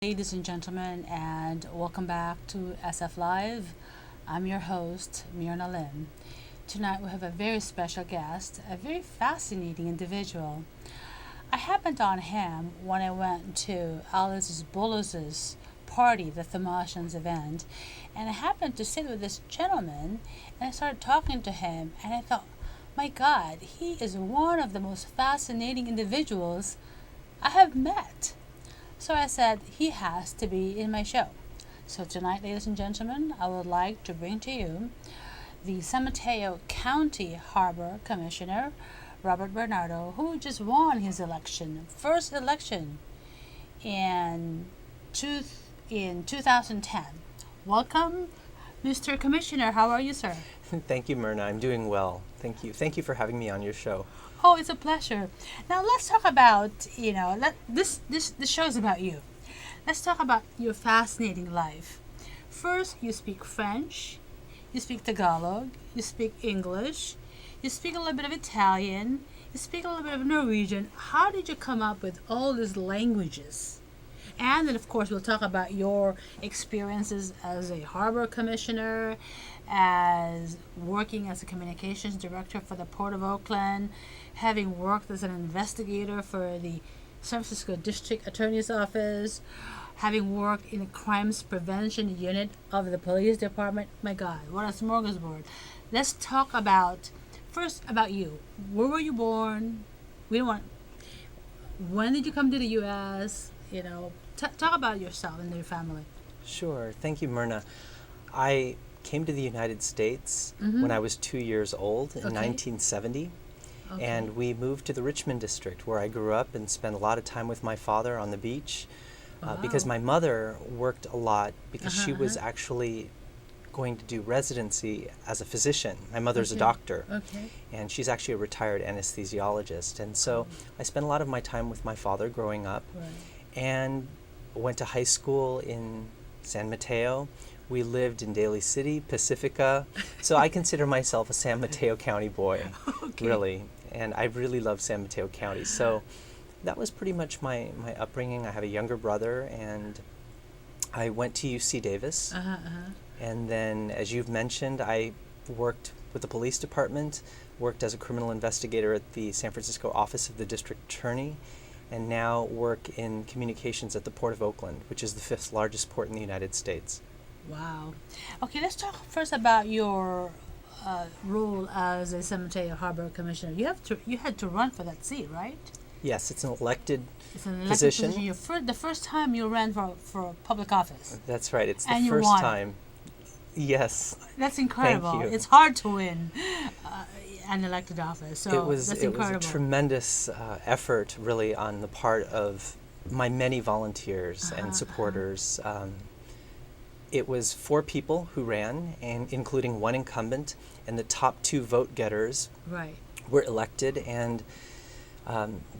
Ladies and gentlemen, and welcome back to SF Live. I'm your host, Myrna Lim. Tonight we have a very special guest, a very fascinating individual. I happened on him when I went to Alice Bullous's party, the Thomasians event, and I happened to sit with this gentleman, and I started talking to him, and I thought, my God, he is one of the most fascinating individuals I have met. So I said, he has to be in my show. So tonight, ladies and gentlemen, I would like to bring to you the San Mateo County Harbor Commissioner, Robert Bernardo, who just won his first election in 2010. Welcome, Mr. Commissioner. How are you, sir? Thank you, Myrna. I'm doing well. Thank you. Thank you for having me on your show. Oh, it's a pleasure. Now let's talk about, this show is about you. Let's talk about your fascinating life. First, you speak French, you speak Tagalog, you speak English, you speak a little bit of Italian, you speak a little bit of Norwegian. How did you come up with all these languages? And then, of course, we'll talk about your experiences as a harbor commissioner, as working as a communications director for the Port of Oakland, having worked as an investigator for the San Francisco District Attorney's Office, having worked in the crimes prevention unit of the police department. My God, what a smorgasbord. Let's talk first about you. Where were you born? When did you come to the U.S.? Talk about yourself and your family. Sure. Thank you, Myrna. I came to the United States when I was 2 years old in 1970. Okay. And we moved to the Richmond district where I grew up and spent a lot of time with my father on the beach because my mother worked a lot because she was actually going to do residency as a physician. My mother's a doctor, and she's actually a retired anesthesiologist. And so I spent a lot of my time with my father growing up and went to high school in San Mateo. We lived in Daly City, Pacifica. So I consider myself a San Mateo County boy, really. And I really love San Mateo County. So that was pretty much my upbringing. I have a younger brother, and I went to UC Davis. And then, as you've mentioned, I worked with the police department, worked as a criminal investigator at the San Francisco office of the district attorney, and now work in communications at the Port of Oakland, which is the 5th largest port in the United States. Wow. Okay, let's talk first about your role as a San Mateo Harbor Commissioner. You had to run for that seat, right? Yes, it's an elected position. The first time you ran for public office. That's right. It's the and first you won. time. Yes. That's incredible. Thank you. It's hard to win an elected office. So that's incredible. It was a tremendous effort, really, on the part of my many volunteers and supporters. It was 4 people who ran, and including one incumbent, and the top 2 vote getters were elected, and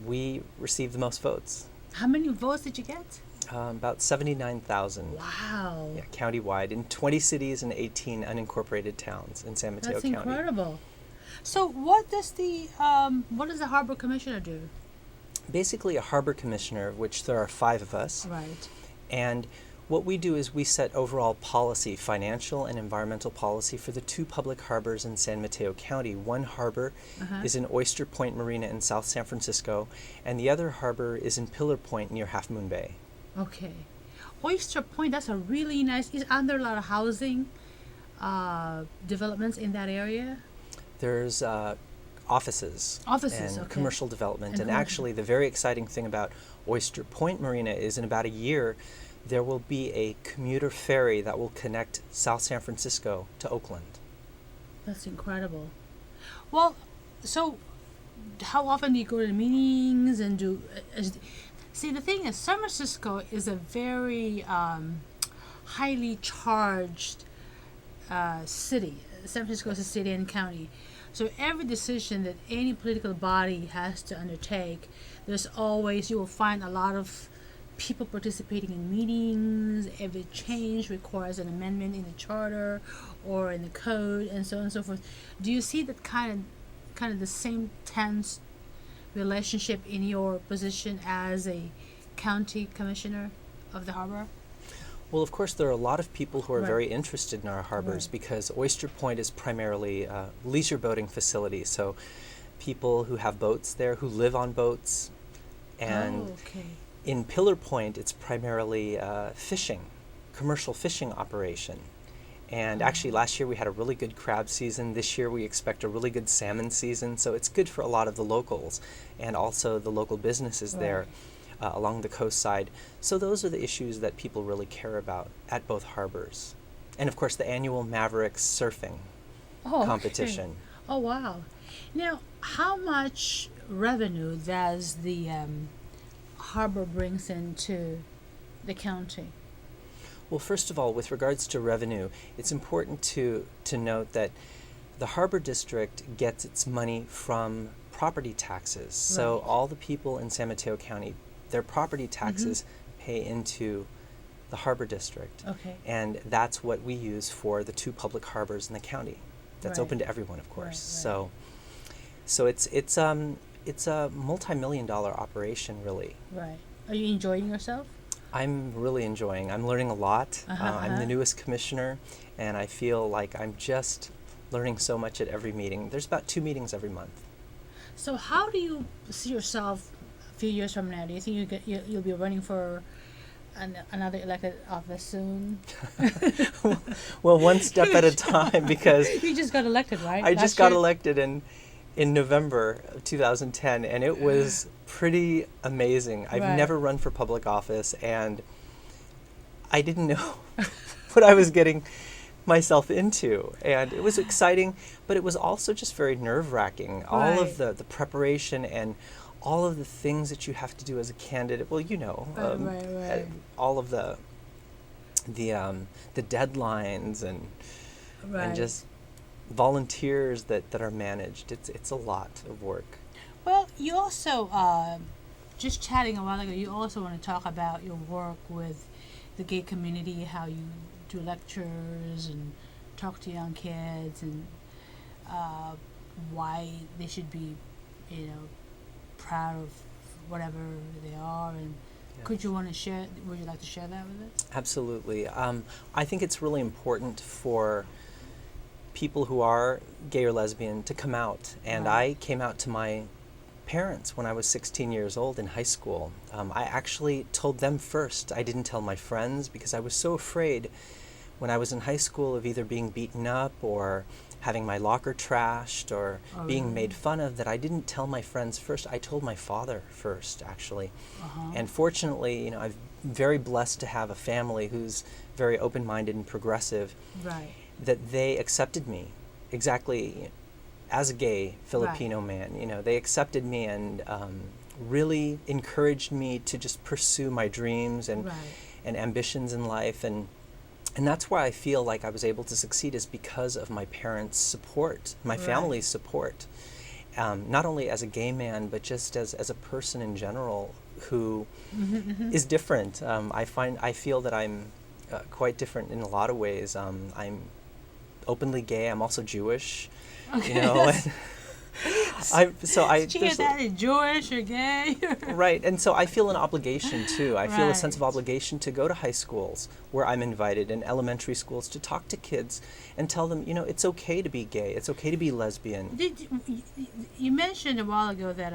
we received the most votes. How many votes did you get? About 79,000. Wow. Yeah, countywide, in 20 cities and 18 unincorporated towns in San Mateo County. That's incredible. So what does the harbor commissioner do? Basically a harbor commissioner, of which there are 5 of us. Right. And what we do is we set overall policy, financial and environmental policy for the 2 public harbors in San Mateo County. One harbor is in Oyster Point Marina in South San Francisco, and the other harbor is in Pillar Point near Half Moon Bay. Okay. Oyster Point, that's a really nice, aren't there a lot of housing developments in that area? There's offices and commercial development. And actually the very exciting thing about Oyster Point Marina is in about a year, there will be a commuter ferry that will connect South San Francisco to Oakland. That's incredible. Well, so how often do you go to the meetings and do... see, the thing is, San Francisco is a very highly charged city. San Francisco is a city and county. So every decision that any political body has to undertake, you will find a lot of people participating in meetings. Every change requires an amendment in the charter or in the code, and so on and so forth. Do you see that kind of the same tense relationship in your position as a county commissioner of the harbor? Well, of course, there are a lot of people who are Right. very interested in our harbors Right. because Oyster Point is primarily a leisure boating facility. So people who have boats there, who live on boats, and Oh, okay. in Pillar Point, it's primarily fishing, commercial fishing operation. And actually, last year we had a really good crab season. This year we expect a really good salmon season. So it's good for a lot of the locals and also the local businesses there along the coast side. So those are the issues that people really care about at both harbors. And of course, the annual Mavericks surfing Oh, okay. competition. Oh, wow. Now, how much revenue does the harbor brings into the county? Well, first of all, with regards to revenue, it's important to note that the Harbor District gets its money from property taxes. So Right. all the people in San Mateo County, their property taxes pay into the Harbor District. Okay. And that's what we use for the 2 public harbors in the county. That's Right. open to everyone, of course. Right. So it's a multi-million-dollar operation, really. Right. Are you enjoying yourself? I'm really enjoying. I'm learning a lot. Uh-huh, I'm the newest commissioner, and I feel like I'm just learning so much at every meeting. There's about 2 meetings every month. So how do you see yourself a few years from now? Do you think you'll be running for another elected office soon? Well, one step at a time, because You just got elected, right? I just Last got year? elected in November of 2010, and it was pretty amazing. I've Right. never run for public office, and I didn't know what I was getting myself into. And it was exciting, but it was also just very nerve-wracking. All of Right. the preparation and all of the things that you have to do as a candidate. Well, Right. all of the deadlines and Right. just volunteers that are managed. It's a lot of work. Well, you also, just chatting a while ago, you also want to talk about your work with the gay community, how you do lectures and talk to young kids, and why they should be, proud of whatever they are. And would you like to share that with us? Absolutely. I think it's really important for people who are gay or lesbian to come out. And Right. I came out to my parents when I was 16 years old in high school. I actually told them first. I didn't tell my friends because I was so afraid when I was in high school of either being beaten up or having my locker trashed or being really? made fun of, that I didn't tell my friends first. I told my father first, actually. Uh-huh. And fortunately, I'm very blessed to have a family who's very open-minded and progressive, Right. that they accepted me exactly as a gay Filipino man. They accepted me and really encouraged me to just pursue my dreams and Right. ambitions in life. And that's why I feel like I was able to succeed, is because of my parents' support, my Right. family's support. Not only as a gay man, but just as a person in general who is different. I feel that I'm quite different in a lot of ways. I'm openly gay. I'm also Jewish. Okay. Did you hear that? You're Jewish, you're gay. Right, and so I feel an obligation too. I feel a sense of Right. obligation to go to high schools where I'm invited, and elementary schools, to talk to kids and tell them, it's okay to be gay, it's okay to be lesbian. You mentioned a while ago that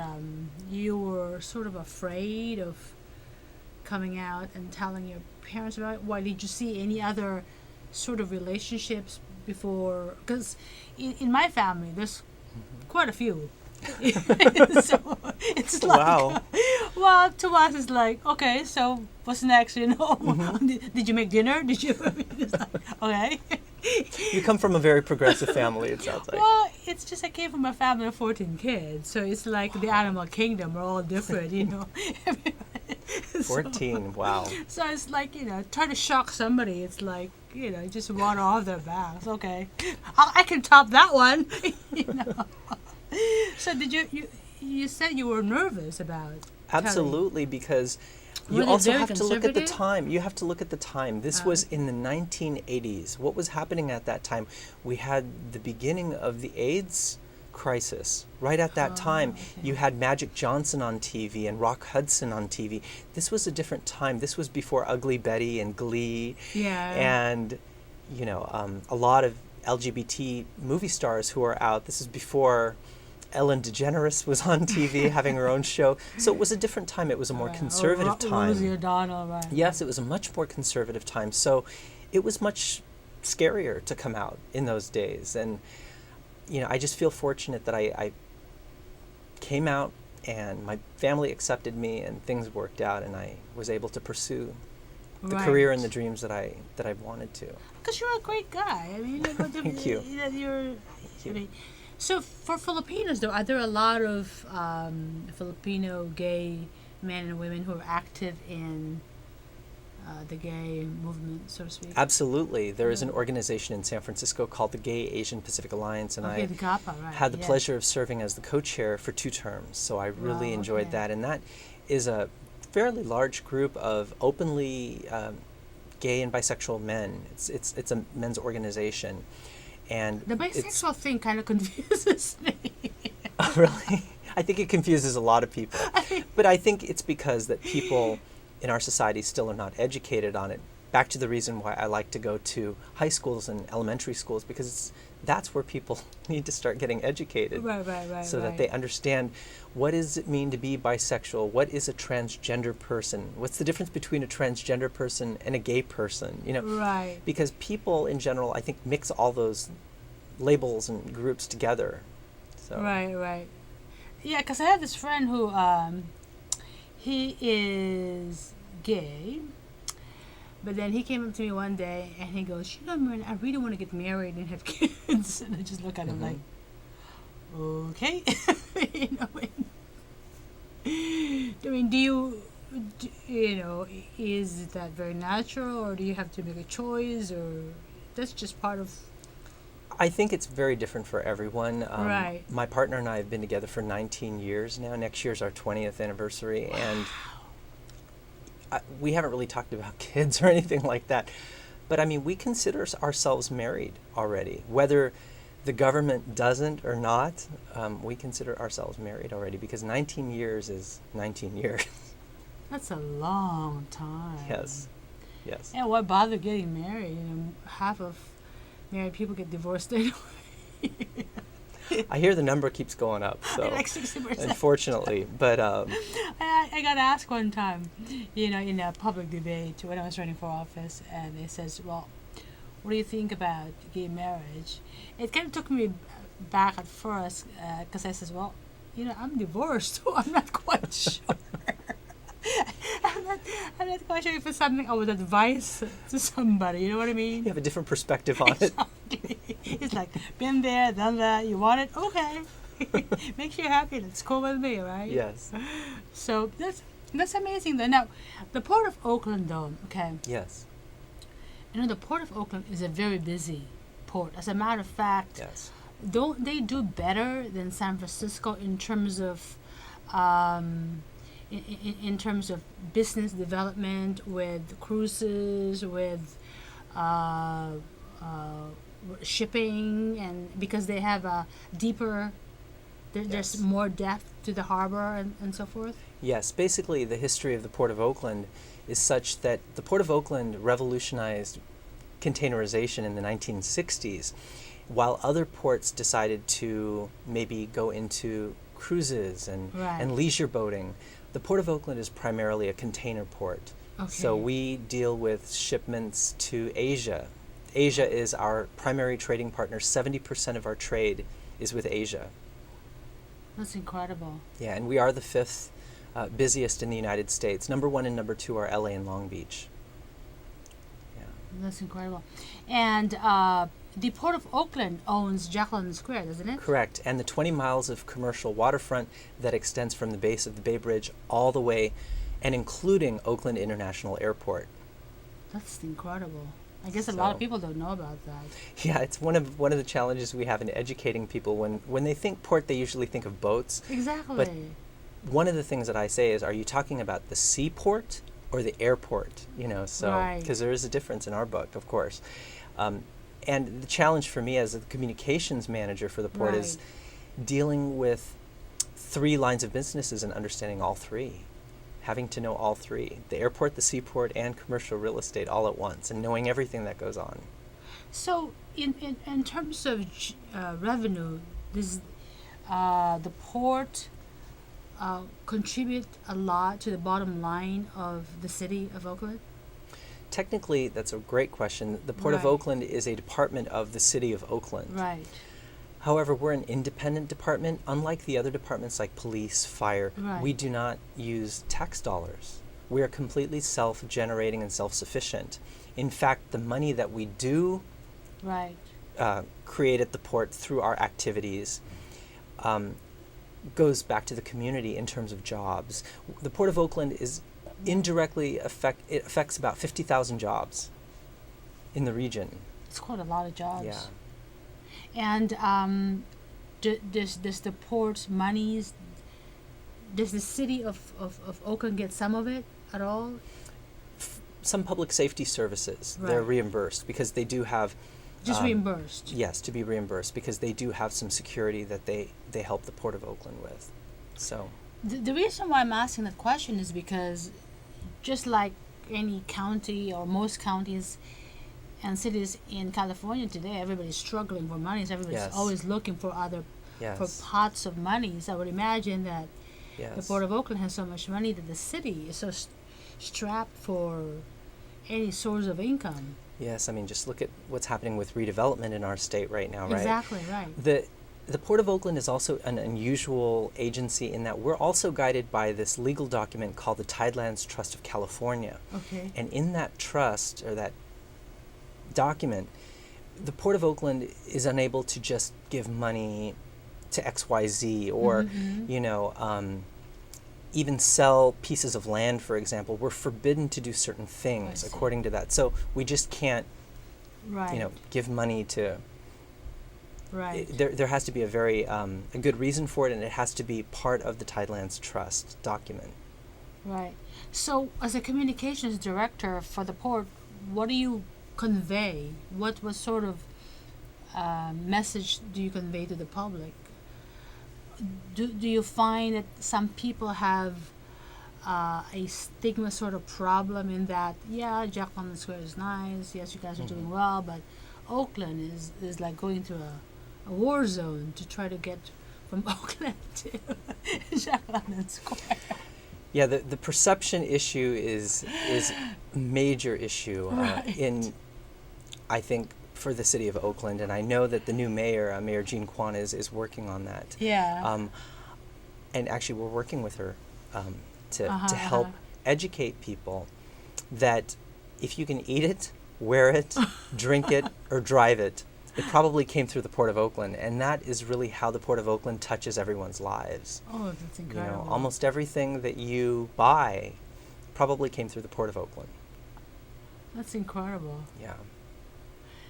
you were sort of afraid of coming out and telling your parents about it. Why, did you see any other sort of relationships before? Because in my family, there's quite a few. So it's like, Wow. well, to us it's like, okay, so what's next? Did you make dinner? Did you? It's like, okay. You come from a very progressive family, it sounds like. Well, it's just I came from a family of 14 kids, so it's like the animal kingdom. We're all different, 14, wow. So it's like, try to shock somebody. It's like, just water off their backs. Okay, I can top that one. So did you said you were nervous about telling? Absolutely, because Were you they also very have to look at the conservative? time. You have to look at the time. This was in the 1980s. What was happening at that time? We had the beginning of the AIDS crisis. Right at that time, okay. you had Magic Johnson on TV and Rock Hudson on TV. This was a different time. This was before Ugly Betty and Glee. Yeah. And, a lot of LGBT movie stars who are out. This is before Ellen DeGeneres was on TV having her own show. So it was a different time. It was a more conservative time. Rosie O'Donnell, right. Yes, it was a much more conservative time. So it was much scarier to come out in those days. And, I just feel fortunate that I came out and my family accepted me and things worked out and I was able to pursue the career and the dreams that I wanted to. Because you're a great guy. I mean, Thank you. So for Filipinos, though, are there a lot of Filipino gay men and women who are active in the gay movement, so to speak? Absolutely. There is an organization in San Francisco called the Gay Asian Pacific Alliance, and I the GAPA, right. had the pleasure of serving as the co-chair for 2 terms. So I really enjoyed that. And that is a fairly large group of openly gay and bisexual men. It's a men's organization. And the bisexual thing kind of confuses me. Oh, really? I think it confuses a lot of people. But I think it's because that people in our society still are not educated on it. Back to the reason why I like to go to high schools and elementary schools, because that's where people need to start getting educated. Right. So that they understand, what does it mean to be bisexual? What is a transgender person? What's the difference between a transgender person and a gay person? Right. Because people in general, I think, mix all those labels and groups together. So. Right. Yeah, because I have this friend who, he is gay, but then he came up to me one day and he goes, Myrna, I really want to get married and have kids. And I just look at him like, okay. I mean, is that very natural, or do you have to make a choice, or that's just part of... I think it's very different for everyone. Right. My partner and I have been together for 19 years now. Next year's our 20th anniversary. Wow. And we haven't really talked about kids or anything like that. But I mean, we consider ourselves married already. Whether the government doesn't or not, we consider ourselves married already, because 19 years is 19 years. That's a long time. Yes. And why bother getting married? Half of married people get divorced anyway. I hear the number keeps going up, so like 60%. Unfortunately. But I got asked one time, in a public debate when I was running for office, and they says, well, what do you think about gay marriage? It kind of took me back at first, because I says, well, I'm divorced, so I'm not quite sure. I'm not quite sure if it's something I would advise to somebody. You know what I mean? You have a different perspective on it. It's like, been there, done that. You want it? Okay. Makes you happy. That's cool with me, right? Yes. So that's amazing, though. Now, the Port of Oakland, though, okay? Yes. The Port of Oakland is a very busy port. As a matter of fact, yes. Don't they do better than San Francisco in terms of in terms of business development, with cruises, with shipping, and because they have a deeper, there's more depth to the harbor and so forth? Yes, basically the history of the Port of Oakland is such that the Port of Oakland revolutionized containerization in the 1960s, while other ports decided to maybe go into cruises and leisure boating. The Port of Oakland is primarily a container port. Okay. So we deal with shipments to Asia. Asia is our primary trading partner. 70% of our trade is with Asia. That's incredible. Yeah, and we are the 5th busiest in the United States. Number 1 and number 2 are LA and Long Beach. Yeah. That's incredible. And the Port of Oakland owns Jacqueline Square, doesn't it? Correct. And the 20 miles of commercial waterfront that extends from the base of the Bay Bridge all the way, and including Oakland International Airport. That's incredible. I guess a lot of people don't know about that. Yeah, it's one of the challenges we have in educating people. When they think port, they usually think of boats. Exactly. But one of the things that I say is, are you talking about the seaport or the airport? Because there is a difference in our book, of course. And the challenge for me as a communications manager for the port is, dealing with 3 lines of businesses and understanding all 3. Having to know all 3, the airport, the seaport, and commercial real estate all at once, and knowing everything that goes on. So, in terms of revenue, does the port contribute a lot to the bottom line of the city of Oakland? Technically, that's a great question. The Port of Right. Oakland is a department of the city of Oakland. Right. However, we're an independent department. Unlike the other departments like police, fire, Right. we do not use tax dollars. We are completely self-generating and self-sufficient. In fact, the money that we do Right. create at the port through our activities goes back to the community in terms of jobs. The Port of Oakland is indirectly affects about 50,000 jobs in the region. It's quite a lot of jobs. Yeah. And does the port's monies, does the city of Oakland get some of it at all? Some public safety services, they're Right. reimbursed because they do have Just reimbursed? yes, to be reimbursed because they do have some security that they help the Port of Oakland with. So The reason why I'm asking that question is because just like any county or most counties and cities in California today, everybody's struggling for money. So everybody's Yes. always looking for for yes, pots of money. So I would imagine that the yes. Port of Oakland has so much money that the city is so strapped for any source of income. Yes, I mean, just look at what's happening with redevelopment in our state right now, right? Exactly, right. The Port of Oakland is also an unusual agency in that we're also guided by this legal document called the Tidelands Trust of California. Okay. And in that trust, or that document, the Port of Oakland is unable to just give money to XYZ or, even sell pieces of land, for example. We're forbidden to do certain things see. according to that. So we just can't, Right. give money to... Right. There has to be a very a good reason for it, and it has to be part of the Tidelands Trust document. Right. So, as a communications director for the port, what do you convey? What sort of message do you convey to the public? Do you find that some people have a stigma sort of problem in that, yeah, Jack London Square is nice, yes, you guys are doing well, but Oakland is like going through a war zone to try to get from Oakland to Jack London Square? Yeah, the perception issue is a major issue Right. I think, for the city of Oakland, and I know that the new mayor, Mayor Jean Kwan, is working on that. Yeah. And actually, we're working with her to Uh-huh, help educate people that if you can eat it, wear it, drink it, or drive it, it probably came through the Port of Oakland, and that is really how the Port of Oakland touches everyone's lives. Oh, that's incredible. Almost everything that you buy probably came through the Port of Oakland. That's incredible. Yeah.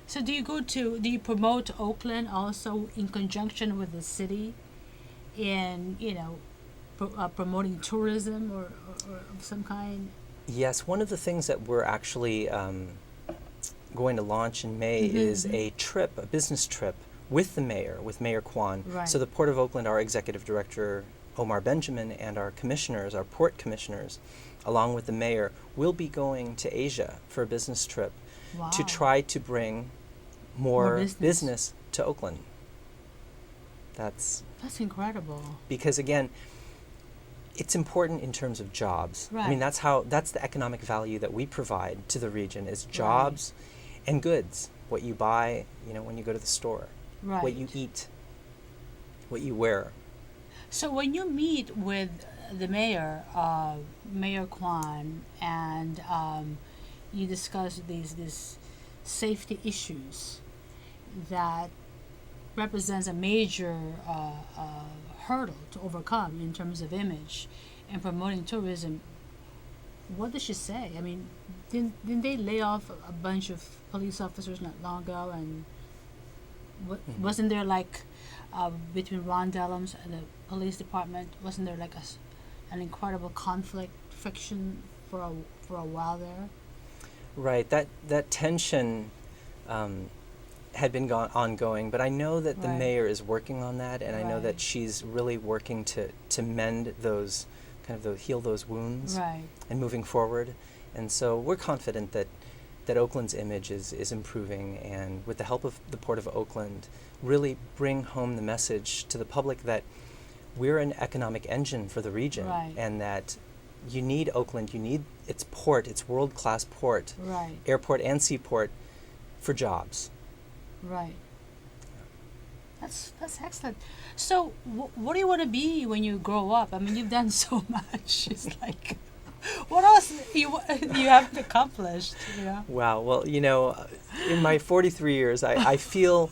So do you promote Oakland also in conjunction with the city in, promoting tourism or of some kind? Yes, one of the things that we're actually going to launch in May is a business trip with the mayor, with Mayor Kwan. Right. So the Port of Oakland, our executive director, Omar Benjamin, and our commissioners, our port commissioners, along with the mayor, will be going to Asia for a business trip Wow. to try to bring more business to Oakland. That's incredible. because, again, it's important in terms of jobs. I mean, Right. that's the economic value that we provide to the region is jobs and goods. What you buy, when you go to the store. Right. What you eat. What you wear. So when you meet with the mayor, Mayor Kwan, and you discuss these safety issues that represents a major hurdle to overcome in terms of image and promoting tourism, what does she say? I mean, didn't they lay off a bunch of police officers not long ago, and wasn't there like between Ron Dellums and the police department, wasn't there like an incredible conflict, friction for a while there? Right. That tension had been ongoing, but I know that the Right. mayor is working on that, and I know Right. that she's really working to mend those, heal those wounds Right. and moving forward. And so we're confident that Oakland's image is improving, and with the help of the Port of Oakland, really bring home the message to the public that we're an economic engine for the region, Right. and that you need Oakland, you need its port, its world-class port, Right. airport and seaport, for jobs. Right. That's excellent. So, what do you want to be when you grow up? I mean, you've done so much. It's like, what else you haven't accomplished? You know. Wow. Well, in my 43 years, I feel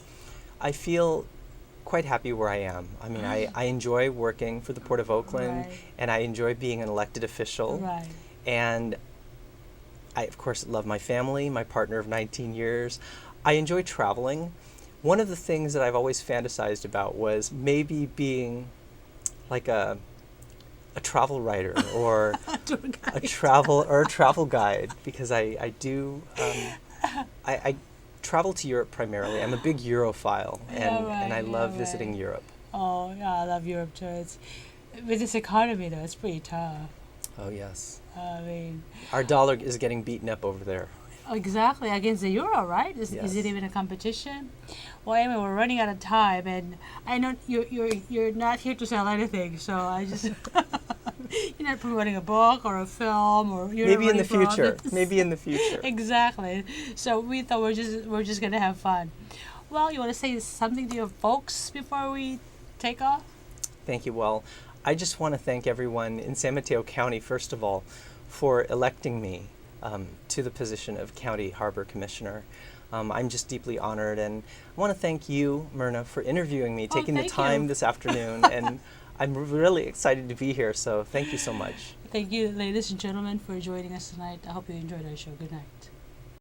quite happy where I am. I mean, I enjoy working for the Port of Oakland, Right. and I enjoy being an elected official. Right. And I, of course, love my family, my partner of 19 years. I enjoy traveling. One of the things that I've always fantasized about was maybe being like a travel writer or a travel guide, because I do I travel to Europe primarily. I'm a big Europhile, and I love visiting Europe. Oh yeah, I love Europe too. It's with this economy though, it's pretty tough. Oh yes, I mean, our dollar is getting beaten up over there. exactly, against the euro, right? Is Yes. it even a competition? Well, anyway, we're running out of time, and I know you're not here to sell anything, so I just you're not promoting a book or a film, or you're Maybe not in the running for future. office. Maybe in the future. Exactly. So we thought we're just gonna have fun. Well, you want to say something to your folks before we take off? Thank you. Well, I just want to thank everyone in San Mateo County, first of all, for electing me to the position of County Harbor Commissioner. I'm just deeply honored, and I want to thank you, Myrna, for interviewing me, taking the thank time you. this afternoon, and I'm really excited to be here, so thank you so much. Thank you, ladies and gentlemen, for joining us tonight. I hope you enjoyed our show. Good night.